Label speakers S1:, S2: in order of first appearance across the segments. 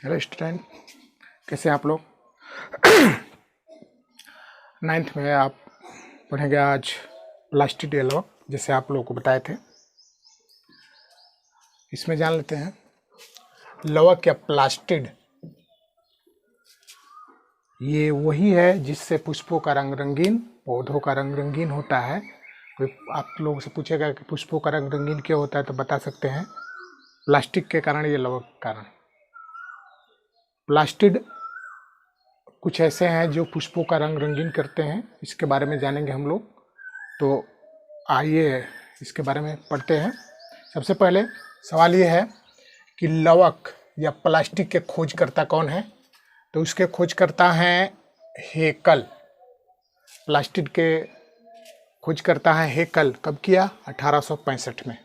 S1: Hello student, कैसे हैं आप लोग। 9th में आप पढ़ेंगे आज प्लास्टिड डायलॉग, जैसे आप लोगों को बताए थे। इसमें जान लेते हैं लवक या प्लास्टिड ये वही है जिससे पुष्पों का रंग रंगीन, पौधों का रंग रंगीन होता है। कोई आप लोगों से पूछेगा कि पुष्पों का रंग रंगीन क्यों होता है, तो बता सकते हैं प्लास्टिक के कारण, ये लवक के कारण। प्लास्टिड कुछ ऐसे हैं जो पुष्पों का रंग रंगीन करते हैं, इसके बारे में जानेंगे हम लोग। तो आइए इसके बारे में पढ़ते हैं। सबसे पहले सवाल ये है कि लवक या प्लास्टिक के खोजकर्ता कौन है। तो उसके खोजकर्ता हैं हेकल। प्लास्टिक के खोजकर्ता हैं हेकल। कब किया? 1865 में।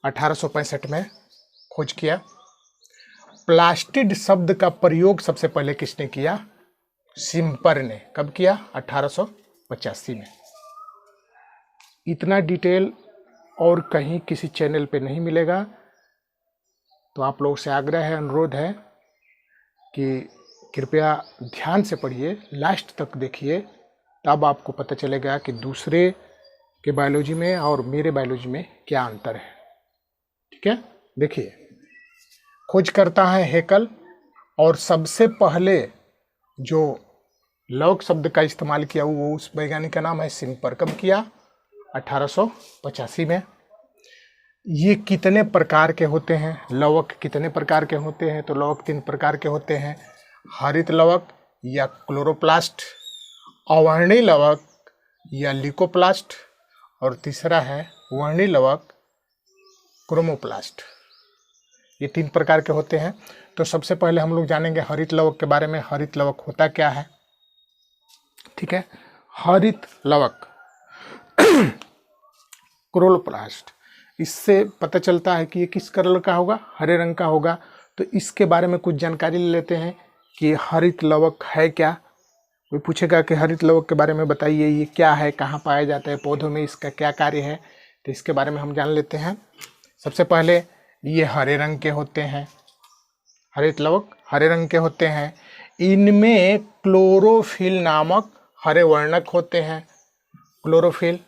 S1: 1865 में खोज किया। प्लास्टिड शब्द का प्रयोग सबसे पहले किसने किया? सिम्पर ने। कब किया? 1885 में। इतना डिटेल और कहीं किसी चैनल पे नहीं मिलेगा, तो आप लोगों से आग्रह है, अनुरोध है कि कृपया ध्यान से पढ़िए, लास्ट तक देखिए, तब आपको पता चलेगा कि दूसरे के बायोलॉजी में और मेरे बायोलॉजी में क्या अंतर है। ठीक है, देखिए। खोज करता है हेकल, और सबसे पहले जो लवक शब्द का इस्तेमाल किया वो उस वैज्ञानिक का नाम है सिम्पर। कब किया? 1885 में। ये कितने प्रकार के होते हैं? लवक कितने प्रकार के होते हैं? तो लवक 3 प्रकार के होते हैं। हरित लवक या क्लोरोप्लास्ट, अवर्णी लवक या ल्यूकोप्लास्ट, और तीसरा है वर्णी लवक क्रोमोप्लास्ट। ये 3 प्रकार के होते हैं। तो सबसे पहले हम लोग जानेंगे हरित लवक के बारे में। हरित लवक होता क्या है? ठीक है, हरित लवक क्लोरोप्लास्ट, इससे पता चलता है कि ये किस कलर का होगा? हरे रंग का होगा। तो इसके बारे में कुछ जानकारी ले लेते हैं कि हरित लवक है क्या। कोई पूछेगा कि हरित लवक के बारे में बताइए, ये क्या है, कहाँ पाया जाता है, पौधों में इसका क्या कार्य है। तो इसके बारे में हम जान लेते हैं। सबसे पहले ये हरे रंग के होते हैं। हरित लवक हरे रंग के होते हैं। इनमें क्लोरोफिल नामक हरे वर्णक होते हैं। क्लोरोफिल,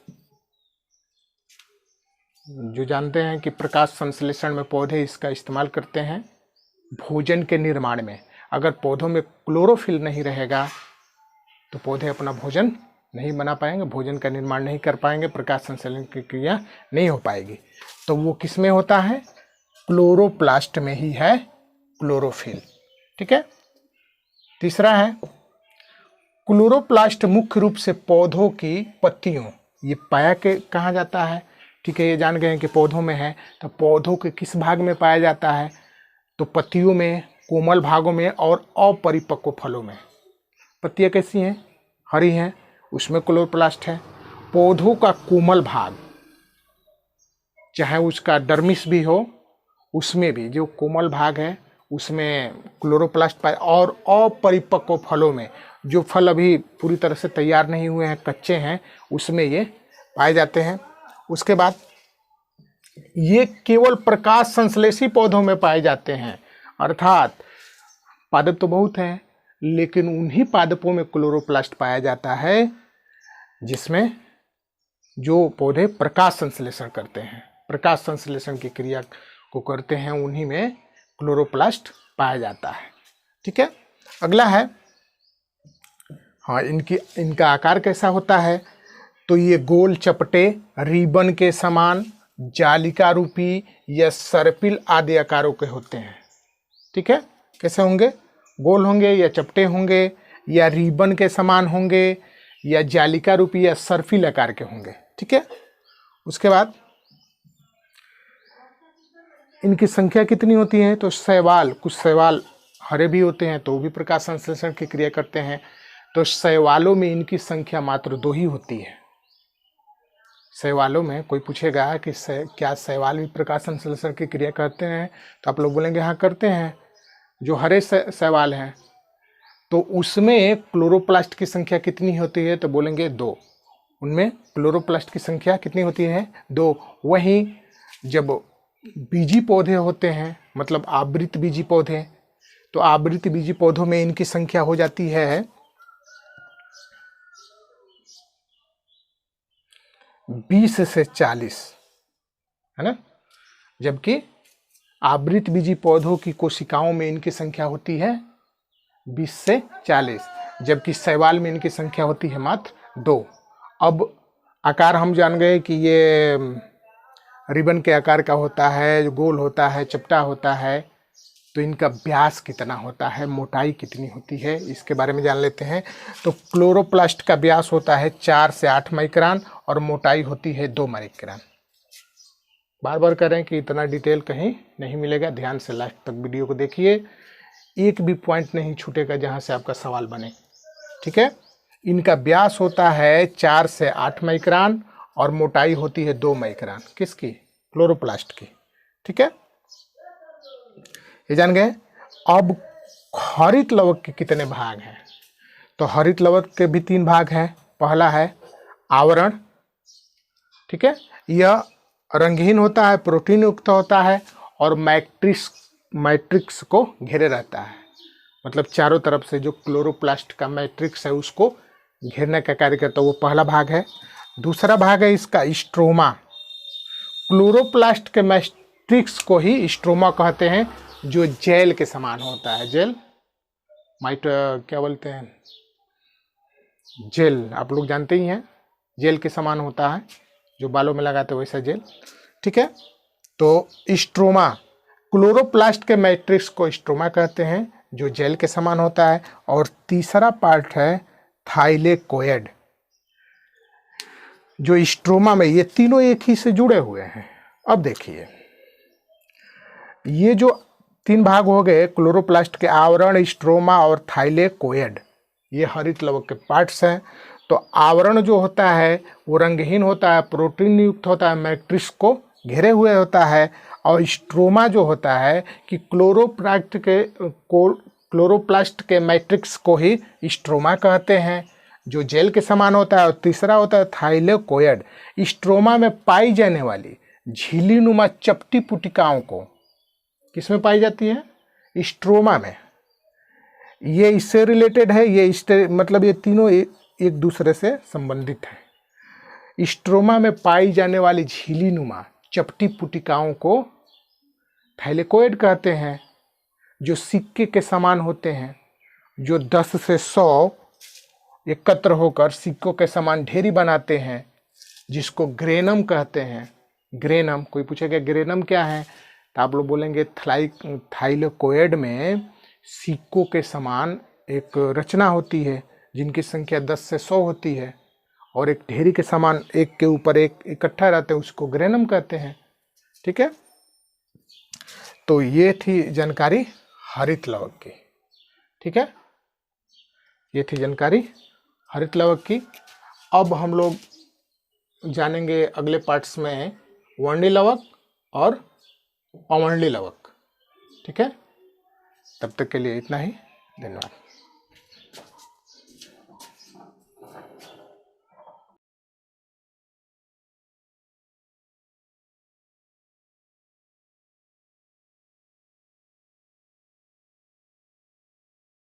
S1: जो जानते हैं कि प्रकाश संश्लेषण में पौधे इसका इस्तेमाल करते हैं भोजन के निर्माण में। अगर पौधों में क्लोरोफिल नहीं रहेगा तो पौधे अपना भोजन नहीं बना पाएंगे, भोजन का निर्माण नहीं कर पाएंगे, प्रकाश संश्लेषण की क्रिया नहीं हो पाएगी। तो वो किस में होता है? क्लोरोप्लास्ट में ही है क्लोरोफिल। ठीक है। तीसरा है क्लोरोप्लास्ट मुख्य रूप से पौधों की पत्तियों, ये पाया के कहा जाता है। ठीक है, ये जान गए कि पौधों में है, तो पौधों के किस भाग में पाया जाता है? तो पत्तियों में, कोमल भागों में और अपरिपक्व फलों में। पत्तियां कैसी हैं? हरी हैं, उसमें क्लोरोप्लास्ट है। पौधों का कोमल भाग, चाहे उसका डर्मिस भी हो, उसमें भी जो कोमल भाग है उसमें क्लोरोप्लास्ट पाए। और अपरिपक्व फलों में, जो फल अभी पूरी तरह से तैयार नहीं हुए हैं, कच्चे हैं, उसमें ये पाए जाते हैं। उसके बाद ये केवल प्रकाश संश्लेषी पौधों में पाए जाते हैं, अर्थात पादप तो बहुत हैं, लेकिन उन्हीं पादपों में क्लोरोप्लास्ट पाया जाता है जिसमें जो पौधे प्रकाश संश्लेषण करते हैं, प्रकाश संश्लेषण की क्रिया को करते हैं, उन्हीं में क्लोरोप्लास्ट पाया जाता है। ठीक है। अगला है, हाँ, इनका आकार कैसा होता है? तो ये गोल, चपटे, रिबन के समान, जालिका रूपी या सर्पिल आदि आकारों के होते हैं। ठीक है। कैसे होंगे? गोल होंगे या चपटे होंगे या रिबन के समान होंगे या जालिका रूपी या सर्पिल आकार के होंगे। ठीक है। उसके बाद इनकी संख्या कितनी होती है? तो शैवाल, कुछ शैवाल हरे भी होते हैं तो भी प्रकाश संश्लेषण की क्रिया करते हैं। तो शैवालों में इनकी संख्या मात्र 2 ही होती है। शैवालों में, कोई पूछेगा कि क्या शैवाल भी प्रकाश संश्लेषण की क्रिया करते हैं, तो आप लोग बोलेंगे हाँ करते हैं। जो हरे शैवाल हैं तो उसमें क्लोरोप्लास्ट की संख्या कितनी होती है? तो बोलेंगे 2। उनमें क्लोरोप्लास्ट की संख्या कितनी होती है? 2। वहीं जब बीजी पौधे होते हैं, मतलब आवृत बीजी पौधे, तो आवृत बीजी पौधों में इनकी संख्या हो जाती है 20 से 40, है ना। जबकि आवृत बीजी पौधों की कोशिकाओं में इनकी संख्या होती है 20 से 40, जबकि शैवाल में इनकी संख्या होती है मात्र 2। अब आकार हम जान गए कि ये रिबन के आकार का होता है, जो गोल होता है, चपटा होता है। तो इनका व्यास कितना होता है, मोटाई कितनी होती है, इसके बारे में जान लेते हैं। तो क्लोरोप्लास्ट का व्यास होता है 4 से 8 माइक्रोन और मोटाई होती है 2 माइक्रोन। बार बार कह रहे हैं कि इतना डिटेल कहीं नहीं मिलेगा, ध्यान से लास्ट तक वीडियो को देखिए, एक भी पॉइंट नहीं छूटेगा जहां से आपका सवाल बने, ठीक है। इनका व्यास होता है 4 से 8 माइक्रोन और मोटाई होती है 2 माइक्रोन। किसकी? क्लोरोप्लास्ट की, ठीक है, ये जान गए। अब हरित लवक के कितने भाग हैं? तो हरित लवक के भी 3 भाग हैं। पहला है आवरण, ठीक है, यह रंगहीन होता है, प्रोटीन युक्त होता है और मैट्रिक्स को घेरे रहता है। मतलब चारों तरफ से जो क्लोरोप्लास्ट का मैट्रिक्स है उसको घेरने का कार्य करता है, वो पहला भाग है। दूसरा भाग है इसका स्ट्रोमा। क्लोरोप्लास्ट के मैट्रिक्स को ही स्ट्रोमा कहते हैं, जो जेल के समान होता है। जेल क्या बोलते हैं, जेल आप लोग जानते ही हैं, जेल के समान होता है, जो बालों में लगाते हैं वैसा जेल, ठीक है। तो स्ट्रोमा, क्लोरोप्लास्ट के मैट्रिक्स को स्ट्रोमा कहते हैं, जो जेल के समान होता है। और तीसरा पार्ट है थाइलेकोइड, जो स्ट्रोमा में, ये तीनों एक ही से जुड़े हुए हैं। अब देखिए, ये जो 3 भाग हो गए क्लोरोप्लास्ट के, आवरण, स्ट्रोमा और थाइलेकोइड, ये हरित लवक के पार्ट्स हैं। तो आवरण जो होता है वो रंगहीन होता है, प्रोटीन युक्त होता है, मैट्रिक्स को घेरे हुए होता है। और स्ट्रोमा जो होता है कि क्लोरोप्लास्ट के मैट्रिक्स को ही स्ट्रोमा कहते हैं, जो जेल के समान होता है। और तीसरा होता है थाइलेकोइड, स्ट्रोमा में पाई जाने वाली झिल्ली नुमा चपटी पुटिकाओं को, किसमें पाई जाती है? स्ट्रोमा में। ये इससे रिलेटेड है, ये मतलब ये तीनों एक दूसरे से संबंधित है। स्ट्रोमा में पाई जाने वाली झिल्ली नुमा चपटी पुटिकाओं को थाइलेकोइड कहते हैं, जो सिक्के के समान होते हैं, जो 10 से 100 एकत्र होकर सिक्कों के समान ढेरी बनाते हैं, जिसको ग्रेनम कहते हैं। ग्रेनम, कोई पूछेगा ग्रेनम क्या है, तो आप लोग बोलेंगे थाइलेकोइड में सिक्कों के समान एक रचना होती है, जिनकी संख्या 10 से 100 होती है, और एक ढेरी के समान एक के ऊपर एक इकट्ठा रहते हैं, उसको ग्रेनम कहते हैं, ठीक है। तो ये थी जानकारी हरित लवक की, ठीक है, ये थी जानकारी हरित लवक की। अब हम लोग जानेंगे अगले पार्ट्स में वर्णी लवक और अवर्णी लवक, ठीक है। तब तक के लिए इतना ही, धन्यवाद।